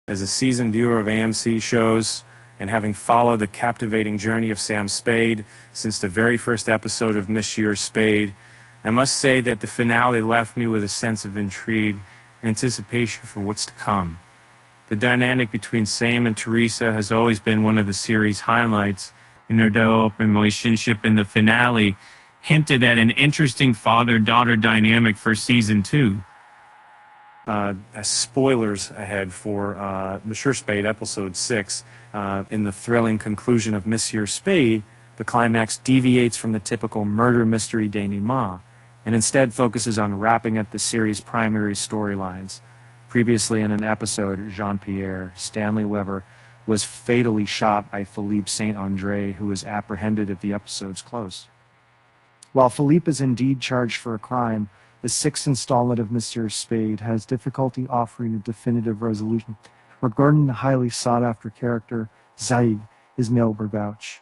As a seasoned viewer of AMC shows, and having followed the captivating journey of Sam Spade since the very first episode of Monsieur Spade, I must say that the finale left me with a sense of intrigue and anticipation for what's to come. The dynamic between Sam and Teresa has always been one of the series' highlights, and their developing relationship in the finale hinted at an interesting father-daughter dynamic for season 2. Spoilers ahead for Monsieur Spade, episode 6. In the thrilling conclusion of Monsieur Spade, the climax deviates from the typical murder mystery denouement, and instead focuses on wrapping up the series' primary storylines. Previously in an episode, Jean-Pierre Stanley Weber was fatally shot by Philippe Saint-André, who was apprehended at the episode's close. While Philippe is indeed charged for a crime, the 6th installment of Monsieur Spade has difficulty offering a definitive resolution regarding the highly sought-after character, Zaid, Ismail Berbouch.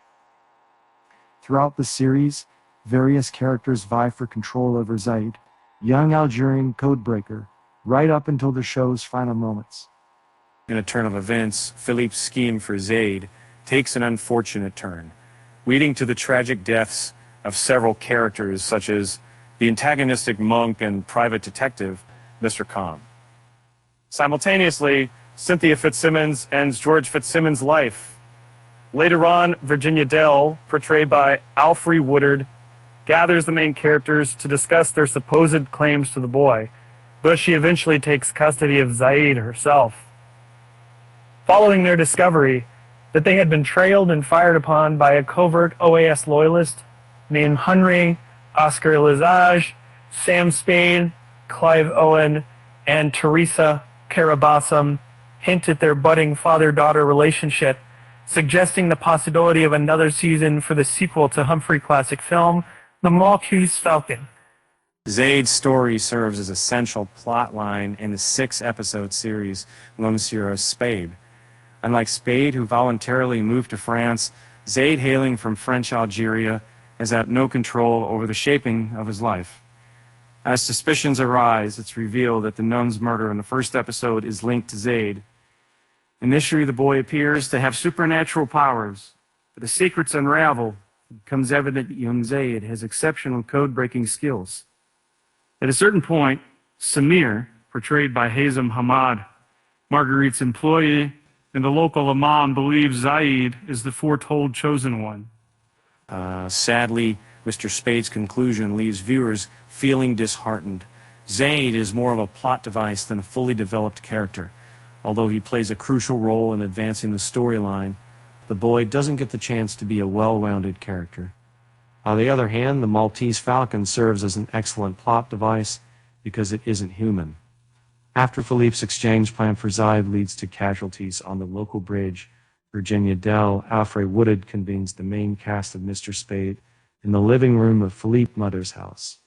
Throughout the series, various characters vie for control over Zaid, young Algerian codebreaker, right up until the show's final moments. In a turn of events, Philippe's scheme for Zaid takes an unfortunate turn, leading to the tragic deaths of several characters such as the antagonistic monk and private detective, Mr. Khan. Simultaneously, Cynthia Fitzsimmons ends George Fitzsimmons' life. Later on, Virginia Dell, portrayed by Alfre Woodard, gathers the main characters to discuss their supposed claims to the boy, but she eventually takes custody of Zaid herself. Following their discovery that they had been trailed and fired upon by a covert OAS loyalist named Henri Oscar Lizage, Sam Spade, Clive Owen, and Teresa Karabassam hint at their budding father-daughter relationship, suggesting the possibility of another season for the sequel to Humphrey classic film, The Maltese Falcon. Zaid's story serves as a central plot line in the 6-episode series Monsieur Spade. Unlike Spade, who voluntarily moved to France, Zaid, hailing from French Algeria, has had no control over the shaping of his life. As suspicions arise, it's revealed that the nun's murder in the first episode is linked to Zaid. Initially, the boy appears to have supernatural powers, but the secrets unravel. It becomes evident that young Zaid has exceptional code-breaking skills. At a certain point, Samir, portrayed by Hazem Hamad, Marguerite's employee, and the local imam believes Zaid is the foretold chosen one. Sadly, Mr. Spade's conclusion leaves viewers feeling disheartened. Zaid is more of a plot device than a fully developed character. Although he plays a crucial role in advancing the storyline, the boy doesn't get the chance to be a well-rounded character. On the other hand, the Maltese Falcon serves as an excellent plot device because it isn't human. After Philippe's exchange plan for Zaid leads to casualties on the local bridge, Virginia Dell, Alfre Woodard convenes the main cast of Mr. Spade in the living room of Philippe's mother's house.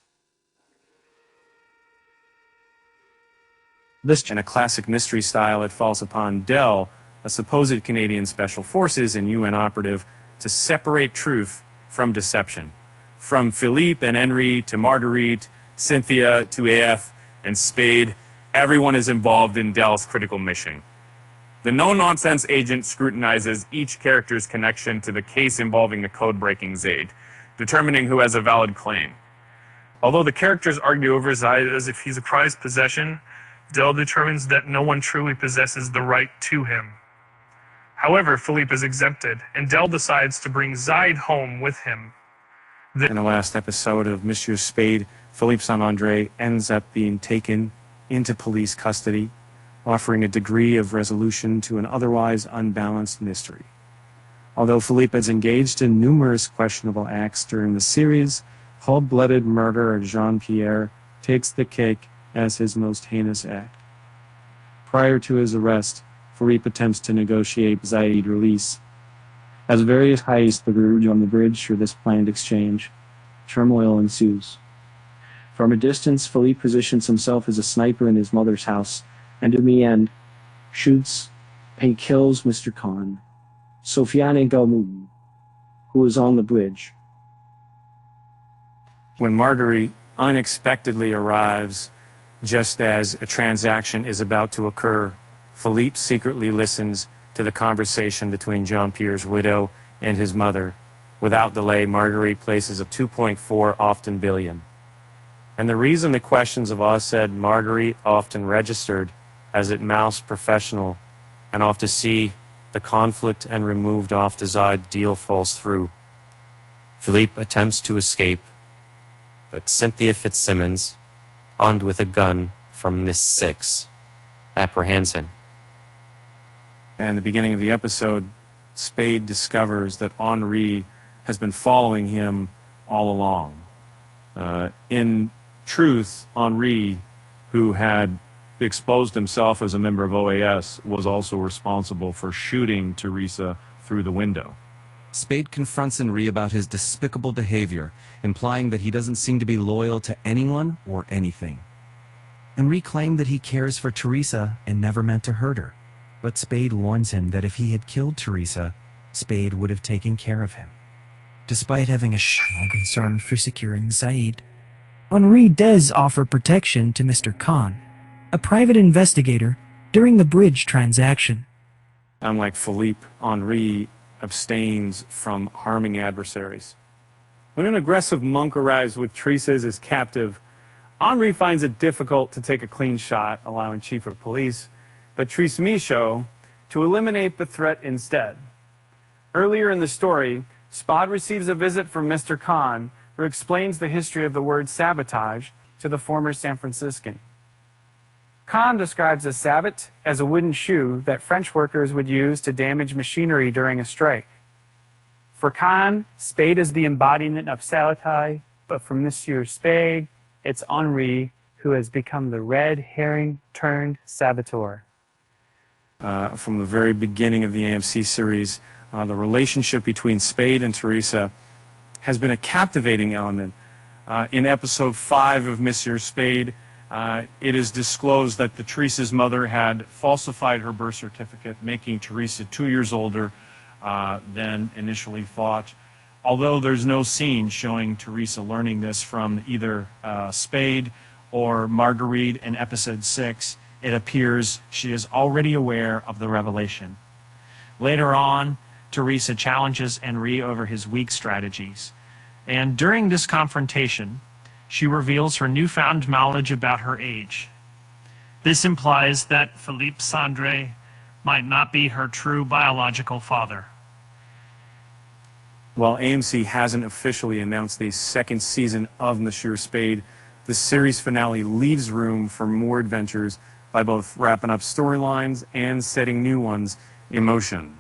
In a classic mystery style, it falls upon Dell, a supposed Canadian Special Forces and UN operative, to separate truth from deception. From Philippe and Henri to Marguerite, Cynthia to AF and Spade, everyone is involved in Dell's critical mission. The no-nonsense agent scrutinizes each character's connection to the case involving the code-breaking Zaid, determining who has a valid claim. Although the characters argue over Zaid as if he's a prized possession, Dell determines that no one truly possesses the right to him. However, Philippe is exempted, and Dell decides to bring Zaid home with him. In the last episode of Monsieur Spade, Philippe Saint-André ends up being taken into police custody, offering a degree of resolution to an otherwise unbalanced mystery. Although Philippe is engaged in numerous questionable acts during the series, cold-blooded murder of Jean-Pierre takes the cake as his most heinous act. Prior to his arrest, Philippe attempts to negotiate Zaid's release. As various heists converge on the bridge for this planned exchange, turmoil ensues. From a distance, Philippe positions himself as a sniper in his mother's house, and in the end, shoots and kills Mr. Khan, Sofiane Galmoudi, who is on the bridge. When Marguerite unexpectedly arrives, just as a transaction is about to occur, Philippe secretly listens to the conversation between Jean-Pierre's widow and his mother. Without delay, Marguerite places a 2.4 often billion. And the reason the questions of us said Marguerite often registered as it mouse professional and off to see the conflict and removed off desired deal falls through. Philippe attempts to escape, but Cynthia Fitzsimmons, armed with a gun from Miss Six, apprehends him. And the beginning of the episode, Spade discovers that Henri has been following him all along. In truth, Henri, who had exposed himself as a member of OAS, was also responsible for shooting Teresa through the window. Spade confronts Henri about his despicable behavior, implying that he doesn't seem to be loyal to anyone or anything. Henri claimed that he cares for Teresa and never meant to hurt her, but Spade warns him that if he had killed Teresa, Spade would have taken care of him. Despite having a strong concern for securing Said, Henri does offer protection to Mr. Khan, a private investigator, during the bridge transaction. Unlike Philippe, Henri abstains from harming adversaries. When an aggressive monk arrives with Teresa as his captive, Henri finds it difficult to take a clean shot, allowing Chief of Police Patrice Michaud to eliminate the threat instead. Earlier in the story, Spade receives a visit from Mr. Khan, who explains the history of the word sabotage to the former San Franciscan. Khan describes a sabot as a wooden shoe that French workers would use to damage machinery during a strike. For Khan, Spade is the embodiment of sabotage, but for Monsieur Spade, it's Henri who has become the red herring turned saboteur. From the very beginning of the AMC series, the relationship between Spade and Teresa has been a captivating element. In episode 5 of Monsieur Spade, it is disclosed that Teresa's mother had falsified her birth certificate, making Teresa 2 years older than initially thought. Although there's no scene showing Teresa learning this from either Spade or Marguerite in episode 6, it appears she is already aware of the revelation. Later on, Teresa challenges Henri over his weak strategies, and during this confrontation, she reveals her newfound knowledge about her age. This implies that Philippe Sandre might not be her true biological father. While AMC hasn't officially announced the second season of Monsieur Spade, the series finale leaves room for more adventures by both wrapping up storylines and setting new ones in motion.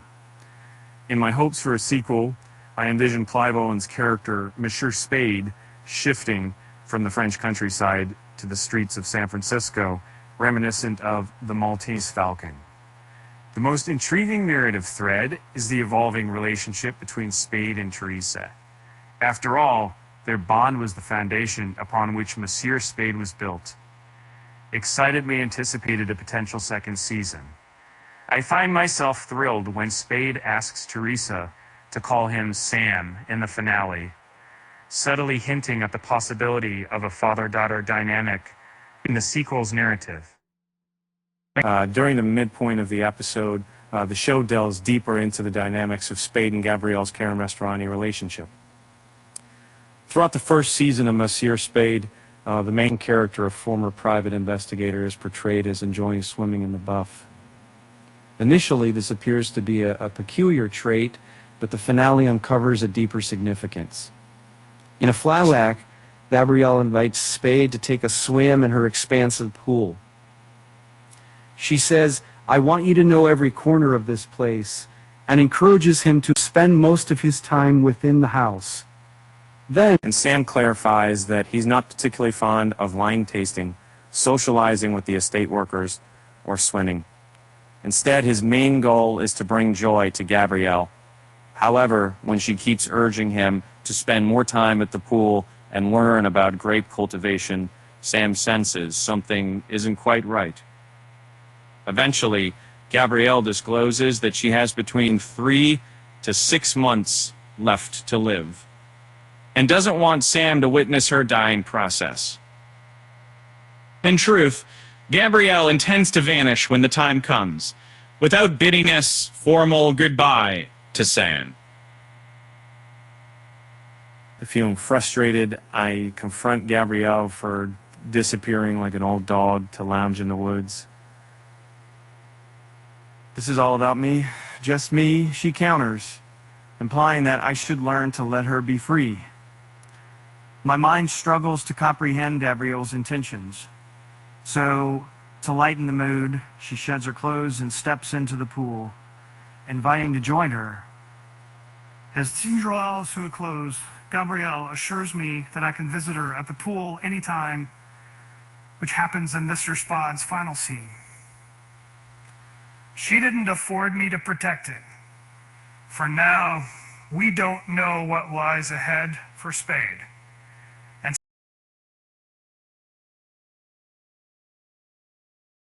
In my hopes for a sequel, I envision Clive Owen's character, Monsieur Spade, shifting from the French countryside to the streets of San Francisco, reminiscent of the Maltese Falcon. The most intriguing narrative thread is the evolving relationship between Spade and Teresa. After all, their bond was the foundation upon which Monsieur Spade was built. Excitedly anticipated a potential second season. I find myself thrilled when Spade asks Teresa to call him Sam in the finale, subtly hinting at the possibility of a father-daughter dynamic in the sequel's narrative. During the midpoint of the episode, the show delves deeper into the dynamics of Spade and Gabrielle's Karen Restaurani relationship. Throughout the first season of Monsieur Spade, the main character, a former private investigator, is portrayed as enjoying swimming in the Buff. Initially, this appears to be a peculiar trait, but the finale uncovers a deeper significance. In a flashback, Gabrielle invites Spade to take a swim in her expansive pool. She says, "I want you to know every corner of this place," and encourages him to spend most of his time within the house. Then, Sam clarifies that he's not particularly fond of wine tasting, socializing with the estate workers, or swimming. Instead, his main goal is to bring joy to Gabrielle. However, when she keeps urging him to spend more time at the pool and learn about grape cultivation, Sam senses something isn't quite right. Eventually, Gabrielle discloses that she has between 3 to 6 months left to live, and doesn't want Sam to witness her dying process. In truth, Gabrielle intends to vanish when the time comes, without bidding us formal goodbye to Sam. Feeling frustrated, I confront Gabrielle for disappearing like an old dog to lounge in the woods. This is all about me, just me, she counters, implying that I should learn to let her be free. My mind struggles to comprehend Gabrielle's intentions. So, to lighten the mood, she sheds her clothes and steps into the pool, inviting to join her. As the usual hours to a close, Gabrielle assures me that I can visit her at the pool anytime, which happens in Mr. Spade's final scene. She didn't afford me to protect it. For now, we don't know what lies ahead for Spade.